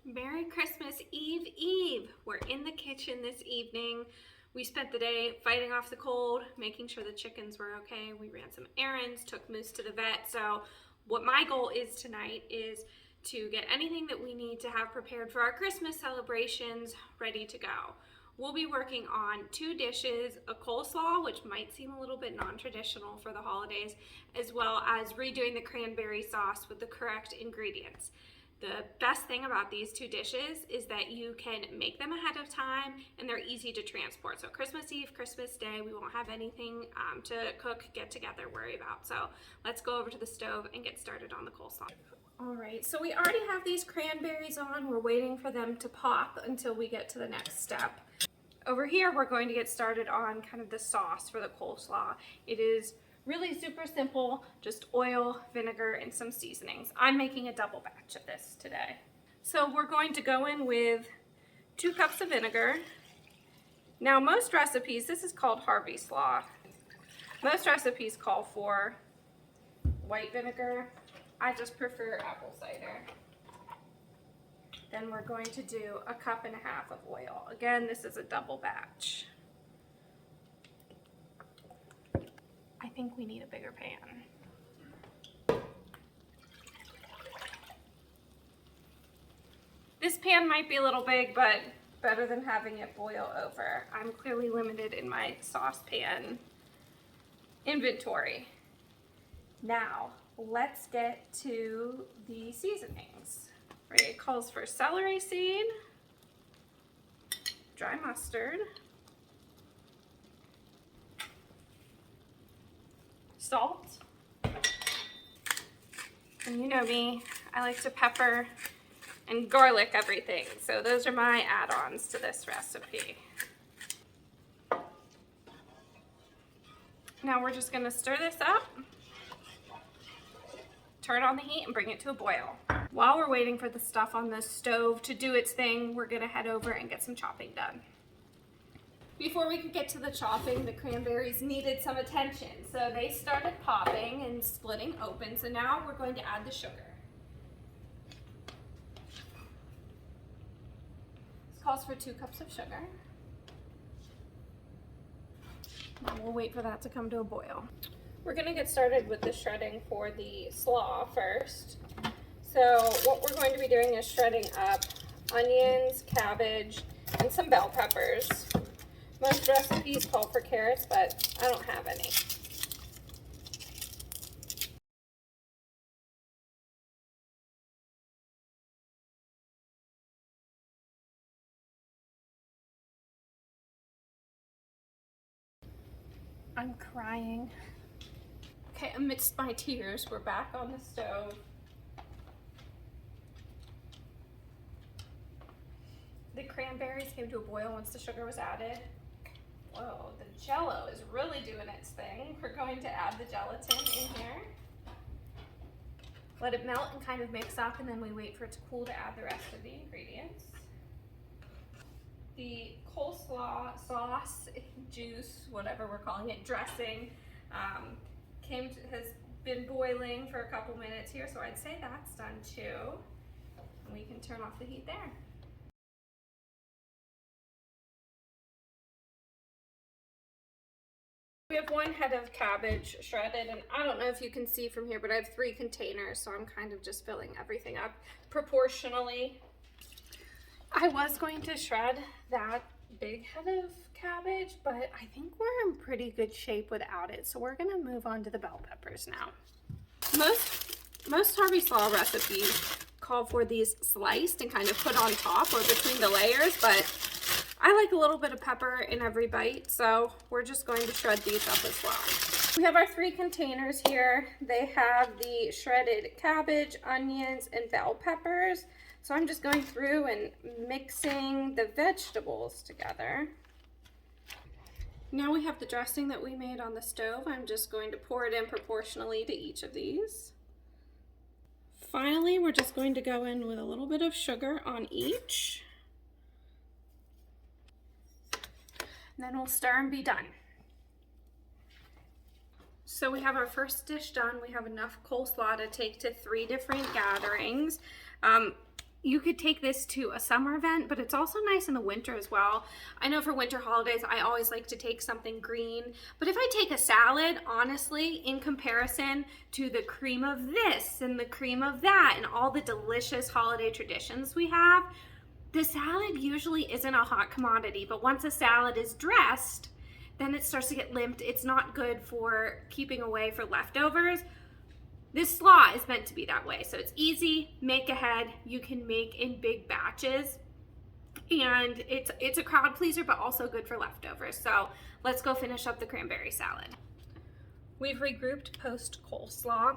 Merry Christmas Eve Eve! We're in the kitchen this evening. We spent the day fighting off the cold, making sure the chickens were okay. We ran some errands, took Moose to the vet. So what my goal is tonight is to get anything that we need to have prepared for our Christmas celebrations ready to go. We'll be working on 2 dishes, a coleslaw, which might seem a little bit non-traditional for the holidays, as well as redoing the cranberry sauce with the correct ingredients. The best thing about these 2 dishes is that you can make them ahead of time and they're easy to transport. So Christmas Eve, Christmas Day, we won't have anything to cook, get together, worry about. So let's go over to the stove and get started on the coleslaw. All right, so we already have these cranberries on. We're waiting for them to pop until we get to the next step. Over here, we're going to get started on kind of the sauce for the coleslaw. It is really super simple, just oil, vinegar, and some seasonings. I'm making a double batch of this today. So we're going to go in with 2 cups of vinegar. Now most recipes, this is called Harvey Slaw. Most recipes call for white vinegar. I just prefer apple cider. Then we're going to do 1.5 cups of oil. Again, this is a double batch. I think we need a bigger pan. This pan might be a little big, but better than having it boil over. I'm clearly limited in my saucepan inventory. Now, let's get to the seasonings. Right, it calls for celery seed, dry mustard, salt, and you know me, I like to pepper and garlic everything, so those are my add-ons to this recipe. Now we're just going to stir this up, turn on the heat, and bring it to a boil. While we're waiting for the stuff on the stove to do its thing, we're going to head over and get some chopping done. Before we could get to the chopping, the cranberries needed some attention. So they started popping and splitting open. So now we're going to add the sugar. This calls for 2 cups of sugar. Now we'll wait for that to come to a boil. We're going to get started with the shredding for the slaw first. So what we're going to be doing is shredding up onions, cabbage, and some bell peppers. Most recipes call for carrots, but I don't have any. I'm crying. Okay, amidst my tears, we're back on the stove. The cranberries came to a boil once the sugar was added. Whoa, the Jell-O is really doing its thing. We're going to add the gelatin in here. Let it melt and kind of mix up, and then we wait for it to cool to add the rest of the ingredients. The coleslaw sauce, juice, whatever we're calling it, dressing, has been boiling for a couple minutes here, so I'd say that's done too. And we can turn off the heat there. We have 1 head of cabbage shredded, and I don't know if you can see from here, but I have 3 containers, so I'm kind of just filling everything up proportionally. I was going to shred that big head of cabbage, but I think we're in pretty good shape without it, so we're gonna move on to the bell peppers now. Most Harvey Slaw recipes call for these sliced and kind of put on top or between the layers, but I like a little bit of pepper in every bite, so we're just going to shred these up as well. We have our 3 containers here. They have the shredded cabbage, onions, and bell peppers. So I'm just going through and mixing the vegetables together. Now we have the dressing that we made on the stove. I'm just going to pour it in proportionally to each of these. Finally, we're just going to go in with a little bit of sugar on each. And then we'll stir and be done. So we have our first dish done. We have enough coleslaw to take to 3 different gatherings. you could take this to a summer event, but it's also nice in the winter as well. I know for winter holidays, I always like to take something green, but if I take a salad, honestly, in comparison to the cream of this and the cream of that and all the delicious holiday traditions we have, the salad usually isn't a hot commodity, but once a salad is dressed, then it starts to get limped. It's not good for keeping away for leftovers. This slaw is meant to be that way. So it's easy, make ahead. You can make in big batches. And it's a crowd pleaser, but also good for leftovers. So let's go finish up the cranberry salad. We've regrouped post coleslaw.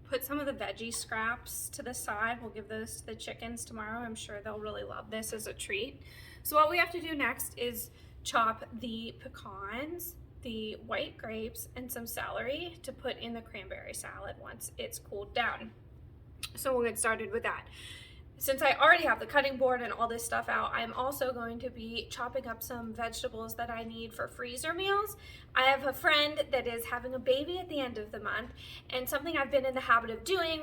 Put some of the veggie scraps to the side. We'll give those to the chickens tomorrow. I'm sure they'll really love this as a treat. So what we have to do next is chop the pecans, the white grapes, and some celery to put in the cranberry salad once it's cooled down. So we'll get started with that. Since I already have the cutting board and all this stuff out, I'm also going to be chopping up some vegetables that I need for freezer meals. I have a friend that is having a baby at the end of the month, and something I've been in the habit of doing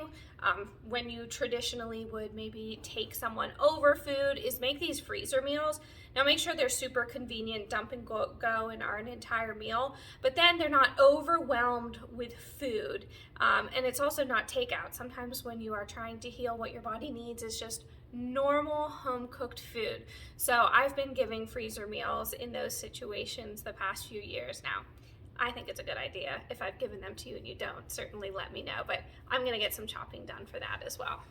when you traditionally would maybe take someone over food is make these freezer meals. Now make sure they're super convenient, dump and go and are an entire meal, but then they're not overwhelmed with food. And it's also not takeout. Sometimes when you are trying to heal, what your body needs is just normal home cooked food. So I've been giving freezer meals in those situations the past few years now. I think it's a good idea. If I've given them to you and you don't, certainly let me know, but I'm gonna get some chopping done for that as well.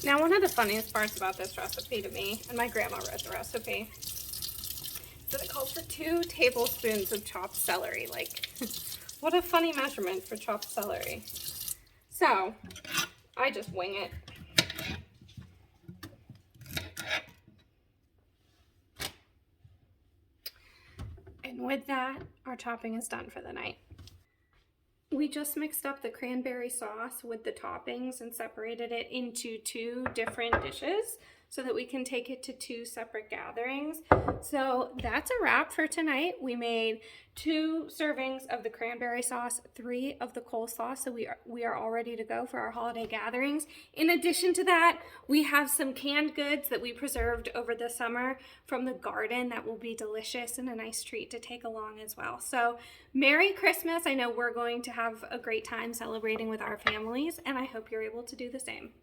Now, one of the funniest parts about this recipe to me, and my grandma wrote the recipe, is that it calls for 2 tablespoons of chopped celery. Like, what a funny measurement for chopped celery. So, I just wing it. And with that, our chopping is done for the night. We just mixed up the cranberry sauce with the toppings and separated it into 2 different dishes so that we can take it to 2 separate gatherings. So that's a wrap for tonight. We made 2 servings of the cranberry sauce, 3 of the coleslaw, so we are all ready to go for our holiday gatherings. In addition to that, we have some canned goods that we preserved over the summer from the garden that will be delicious and a nice treat to take along as well. So Merry Christmas. I know we're going to have a great time celebrating with our families, and I hope you're able to do the same.